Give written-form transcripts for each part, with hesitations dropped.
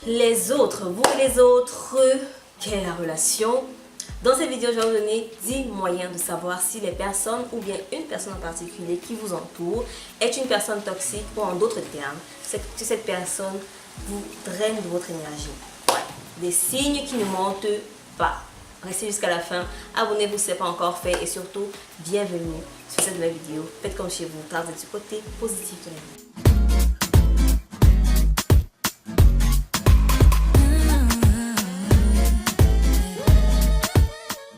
Les autres, vous et les autres, quelle est la relation? Dans cette vidéo, je vais vous donner 10 moyens de savoir si les personnes ou bien une personne en particulier qui vous entoure est une personne toxique ou en d'autres termes, c'est que cette personne vous draine de votre énergie. Ouais. Des signes qui ne mentent pas. Restez jusqu'à la fin, abonnez-vous si ce n'est pas encore fait et surtout, bienvenue sur cette nouvelle vidéo. Faites comme chez vous, car vous êtes du côté positif de la vie.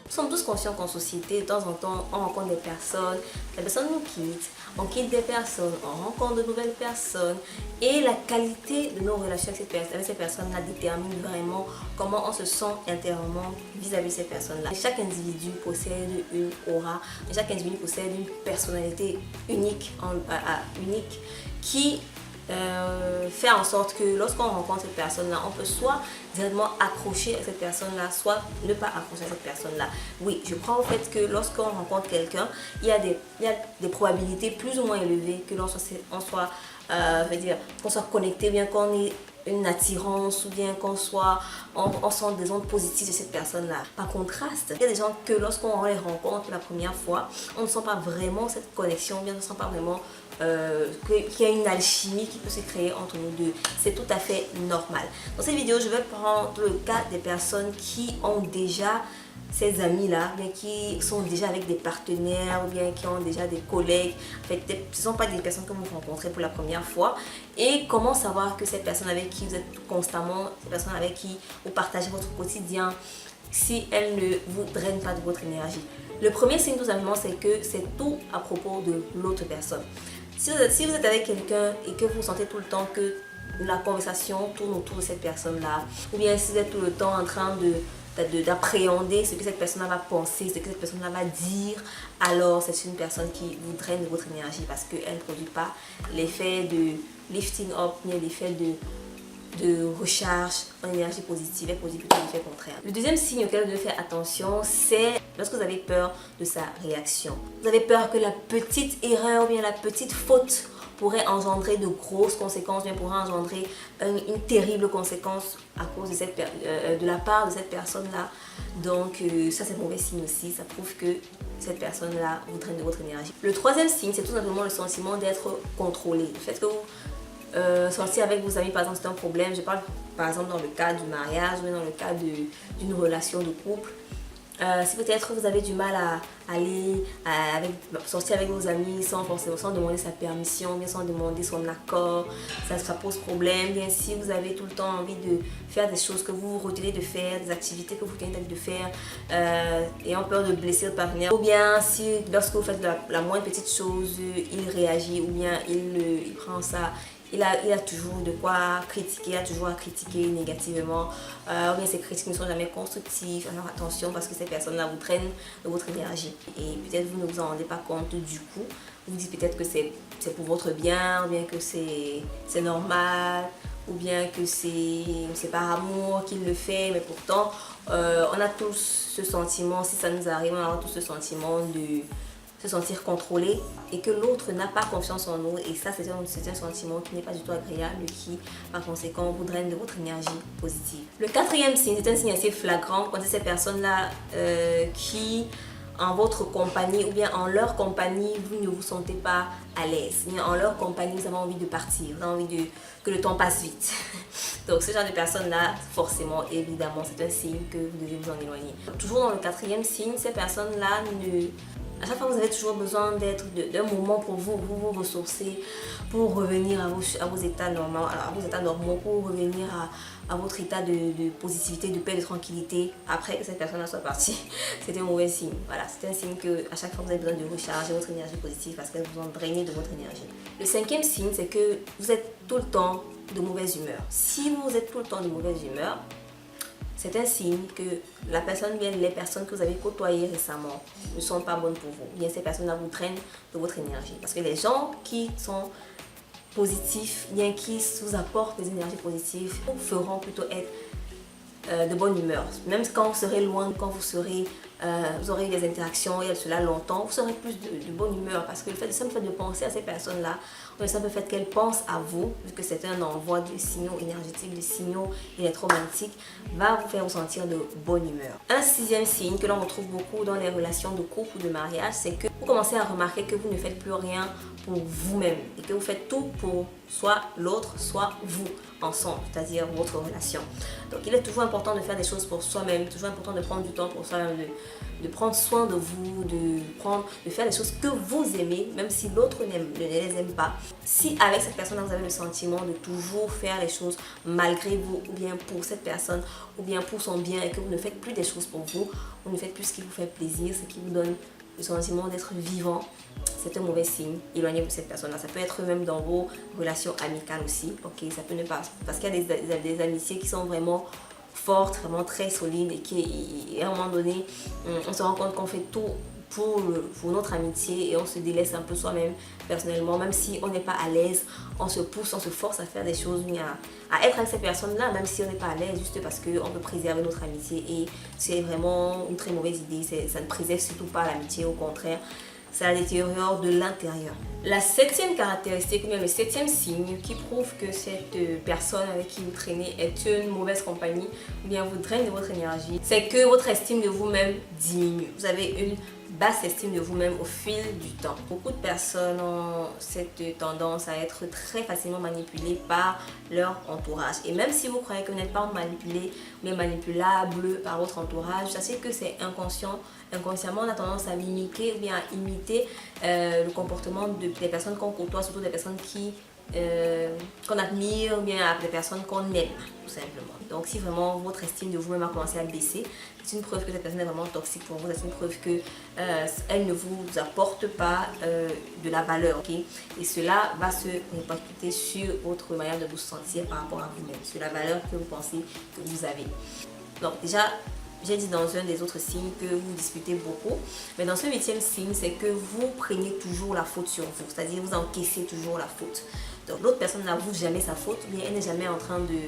Nous sommes tous conscients qu'en société, de temps en temps, on rencontre des personnes, les personnes nous quittent, on quitte des personnes, on rencontre de nouvelles personnes et la qualité de nos relations avec ces personnes-là détermine vraiment comment on se sent intérieurement vis-à-vis de ces personnes-là. Chaque individu possède une aura, chaque individu possède une personnalité unique, unique qui fait en sorte que lorsqu'on rencontre cette personne-là, on peut soit directement accrocher à cette personne-là, soit ne pas accrocher à cette personne-là. Oui, je crois au fait que lorsqu'on rencontre quelqu'un, il y a des probabilités plus ou moins élevées que l'on soit, qu'on soit connecté, bien qu'on ait une attirance ou bien qu'on soit, on sent des ondes positives de cette personne-là. Par contraste, il y a des gens que lorsqu'on les rencontre la première fois, on ne sent pas vraiment cette connexion, bien on ne sent pas vraiment qu'il y a une alchimie qui peut se créer entre nous deux. C'est tout à fait normal. Dans cette vidéo, je vais prendre le cas des personnes qui ont déjà ces amis-là, mais qui sont déjà avec des partenaires ou bien qui ont déjà des collègues. En fait, ce ne sont pas des personnes que vous rencontrez pour la première fois. Et comment savoir que ces personnes avec qui vous êtes constamment, ces personnes avec qui vous partagez votre quotidien, si elles ne vous drainent pas de votre énergie. Le premier signe tout simplement, c'est que c'est tout à propos de l'autre personne. Si vous êtes avec quelqu'un et que vous sentez tout le temps que la conversation tourne autour de cette personne-là, ou bien si vous êtes tout le temps en train d'appréhender ce que cette personne va penser, ce que cette personne va dire, alors c'est une personne qui vous draine de votre énergie parce qu'elle ne produit pas l'effet de lifting up, ni l'effet de recharge en énergie positive, elle produit plutôt l'effet contraire. Le deuxième signe auquel vous devez faire attention, c'est lorsque vous avez peur de sa réaction. Vous avez peur que la petite erreur ou bien la petite faute pourrait engendrer de grosses conséquences, bien pourrait engendrer une terrible conséquence à cause de la part de cette personne-là. Donc ça c'est mauvais signe aussi, ça prouve que cette personne-là vous draine de votre énergie. Le troisième signe, c'est tout simplement le sentiment d'être contrôlé. Le fait que vous sortir avec vos amis, par exemple, c'est un problème. Je parle par exemple dans le cas du mariage ou dans le cas d'une relation de couple. Si peut-être vous avez du mal à aller sortir avec vos amis sans demander sa permission, bien sans demander son accord, ça pose problème. Bien si vous avez tout le temps envie de faire des choses que vous retenez de faire, des activités que vous retenez de faire, ayant peur de blesser votre partenaire, ou bien si lorsque vous faites la moindre petite chose, il réagit ou bien il prend ça. Il a toujours de quoi critiquer, il a toujours à critiquer négativement. Ou bien ces critiques ne sont jamais constructives. Alors attention parce que ces personnes-là vous drainent de votre énergie. Et peut-être vous ne vous en rendez pas compte du coup. Vous vous dites peut-être que c'est pour votre bien, ou bien que c'est normal, ou bien que c'est par amour qu'il le fait. Mais pourtant, on a tous ce sentiment, si ça nous arrive, on a tous ce sentiment de se sentir contrôlé et que l'autre n'a pas confiance en nous, et ça c'est un sentiment qui n'est pas du tout agréable, qui par conséquent vous draine de votre énergie positive. Le quatrième signe, c'est un signe assez flagrant quand c'est ces personnes-là qui en votre compagnie ou bien en leur compagnie vous ne vous sentez pas à l'aise, en leur compagnie vous avez envie de partir, vous avez envie que le temps passe vite. Donc ce genre de personnes-là, forcément, évidemment, c'est un signe que vous devez vous en éloigner. Toujours dans le quatrième signe, ces personnes-là à chaque fois, vous avez toujours besoin d'un moment pour vous ressourcer, pour revenir à vos états normaux, pour revenir à votre état de positivité, de paix, de tranquillité. Après que cette personne soit partie, c'est un mauvais signe. Voilà, c'est un signe que à chaque fois, vous avez besoin de recharger votre énergie positive parce qu'elle vous en draine de votre énergie. Le cinquième signe, c'est que vous êtes tout le temps de mauvaise humeur. Si vous êtes tout le temps de mauvaise humeur, c'est un signe que les personnes que vous avez côtoyées récemment ne sont pas bonnes pour vous. Bien, ces personnes-là vous drainent de votre énergie. Parce que les gens qui sont positifs, bien qui vous apportent des énergies positives, vous feront plutôt être de bonne humeur. Même quand vous serez loin, quand vous serez vous aurez eu des interactions et cela longtemps, vous serez plus de bonne humeur parce que le simple fait de penser à ces personnes-là, ou le simple fait qu'elles pensent à vous, vu que c'est un envoi de signaux énergétiques, de signaux électromagnétiques, va vous faire ressentir de bonne humeur. Un sixième signe que l'on retrouve beaucoup dans les relations de couple ou de mariage, c'est que vous commencez à remarquer que vous ne faites plus rien pour vous-même et que vous faites tout pour soit l'autre, soit vous ensemble, c'est-à-dire votre relation. Donc il est toujours important de faire des choses pour soi-même, toujours important de prendre du temps pour soi-même, de prendre soin de vous, de faire des choses que vous aimez, même si l'autre ne les aime pas. Si avec cette personne vous avez le sentiment de toujours faire les choses malgré vous, ou bien pour cette personne, ou bien pour son bien, et que vous ne faites plus des choses pour vous, vous ne faites plus ce qui vous fait plaisir, ce qui vous donne le sentiment d'être vivant, c'est un mauvais signe. Éloignez-vous de cette personne-là. Ça peut être même dans vos relations amicales aussi. Ok, ça peut ne pas. Parce qu'il y a des amitiés qui sont vraiment fortes, vraiment très solides et à un moment donné, on se rend compte qu'on fait tout pour notre amitié et on se délaisse un peu soi-même personnellement, même si on n'est pas à l'aise, on se pousse, on se force à faire des choses, à être avec ces personnes-là, même si on n'est pas à l'aise, juste parce qu'on veut préserver notre amitié. Et c'est vraiment une très mauvaise idée, ça ne préserve surtout pas l'amitié, au contraire, ça la détériore de l'intérieur. La septième caractéristique, ou bien le septième signe qui prouve que cette personne avec qui vous traînez est une mauvaise compagnie, ou bien vous draine de votre énergie, c'est que votre estime de vous-même diminue. Vous avez une basse estime de vous-même au fil du temps. Beaucoup de personnes ont cette tendance à être très facilement manipulées par leur entourage. Et même si vous croyez que vous n'êtes pas manipulé, mais manipulable par votre entourage, sachez que c'est inconscient. Inconsciemment, on a tendance à mimiquer ou bien à imiter le comportement des personnes qu'on côtoie, surtout des personnes qu'on admire ou bien des personnes qu'on aime, tout simplement. Donc si vraiment votre estime de vous-même a commencé à baisser, c'est une preuve que cette personne est vraiment toxique pour vous, c'est une preuve que elle ne vous apporte pas de la valeur, ok? Et cela va se répercuter sur votre manière de vous sentir par rapport à vous-même, sur la valeur que vous pensez que vous avez. Donc déjà, j'ai dit dans un des autres signes que vous disputez beaucoup, mais dans ce huitième signe, c'est que vous prenez toujours la faute sur vous, c'est-à-dire vous encaissez toujours la faute. Donc l'autre personne n'avoue jamais sa faute, mais elle n'est jamais en train de...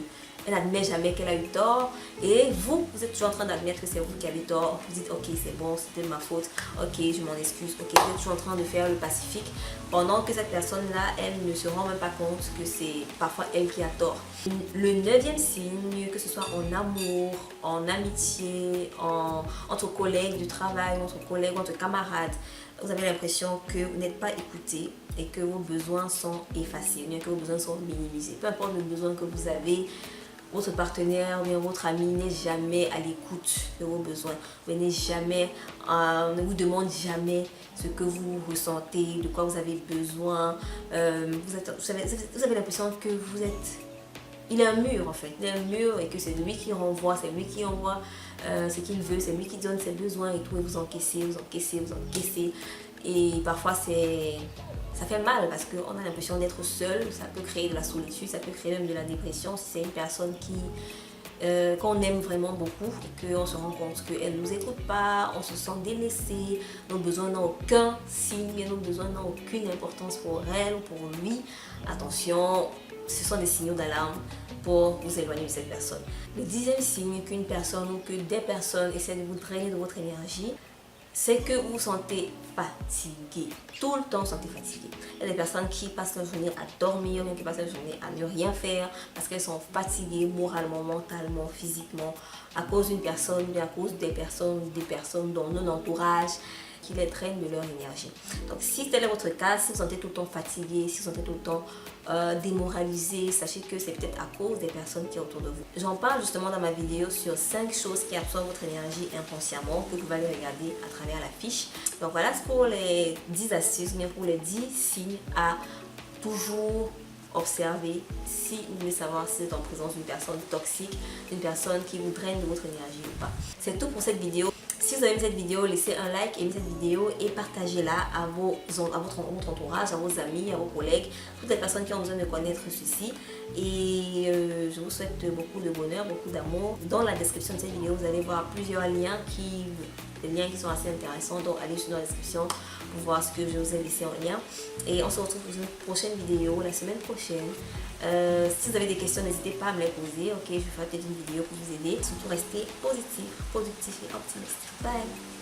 Elle n'admet jamais qu'elle a eu tort et vous êtes toujours en train d'admettre que c'est vous qui avez tort. Vous dites ok, c'est bon, c'était de ma faute, ok, je m'en excuse, ok, vous êtes toujours en train de faire le pacifique pendant que cette personne-là, elle ne se rend même pas compte que c'est parfois elle qui a tort. Le neuvième signe, que ce soit en amour, en amitié, entre collègues du travail, entre collègues, entre camarades, vous avez l'impression que vous n'êtes pas écouté et que vos besoins sont effacés, bien que vos besoins sont minimisés. Peu importe le besoin que vous avez, votre partenaire ou bien votre ami n'est jamais à l'écoute de vos besoins. Ne vous demande jamais ce que vous ressentez, de quoi vous avez besoin. Vous avez l'impression que vous êtes... Il est un mur en fait, il est un mur et que c'est lui qui renvoie, c'est lui qui envoie ce qu'il veut, c'est lui qui donne ses besoins et tout, et vous encaissez, vous encaissez, vous encaissez. Et parfois ça fait mal parce qu'on a l'impression d'être seul, ça peut créer de la solitude, ça peut créer même de la dépression si c'est une personne qu'on aime vraiment beaucoup et qu'on se rend compte qu'elle ne nous écoute pas, on se sent délaissé, nos besoins n'ont aucun signe, nos besoins n'ont aucune importance pour elle ou pour lui. Attention, ce sont des signaux d'alarme pour vous éloigner de cette personne. Le dixième signe qu'une personne ou que des personnes essaient de vous drainer de votre énergie, c'est que vous vous sentez fatigué. Tout le temps, vous vous sentez fatigué. Il y a des personnes qui passent leur journée à dormir, qui passent leur journée à ne rien faire parce qu'elles sont fatiguées moralement, mentalement, physiquement, à cause d'une personne, à cause des personnes dans notre entourage qui les drainent de leur énergie. Donc si tel est votre cas, si vous vous sentez tout le temps fatigué, si vous vous sentez tout le temps démoralisé, sachez que c'est peut-être à cause des personnes qui sont autour de vous. J'en parle justement dans ma vidéo sur 5 choses qui absorbent votre énergie inconsciemment, que vous allez regarder à travers la fiche. Donc voilà, c'est pour les 10 astuces, mais pour les 10 signes à toujours observer si vous voulez savoir si vous êtes en présence d'une personne toxique, d'une personne qui vous draine de votre énergie ou pas. C'est tout pour cette vidéo. Si vous avez aimé cette vidéo, laissez un like, aimez cette vidéo et partagez-la à votre entourage, à vos amis, à vos collègues, toutes les personnes qui ont besoin de connaître ceci. Et je vous souhaite beaucoup de bonheur, beaucoup d'amour. Dans la description de cette vidéo, vous allez voir plusieurs liens des liens qui sont assez intéressants. Donc allez dans la description pour voir ce que je vous ai laissé en lien. Et on se retrouve pour une prochaine vidéo la semaine prochaine. Si vous avez des questions, n'hésitez pas à me les poser. Ok, je ferai peut-être une vidéo pour vous aider. Surtout restez positif, productif et optimiste. Bye!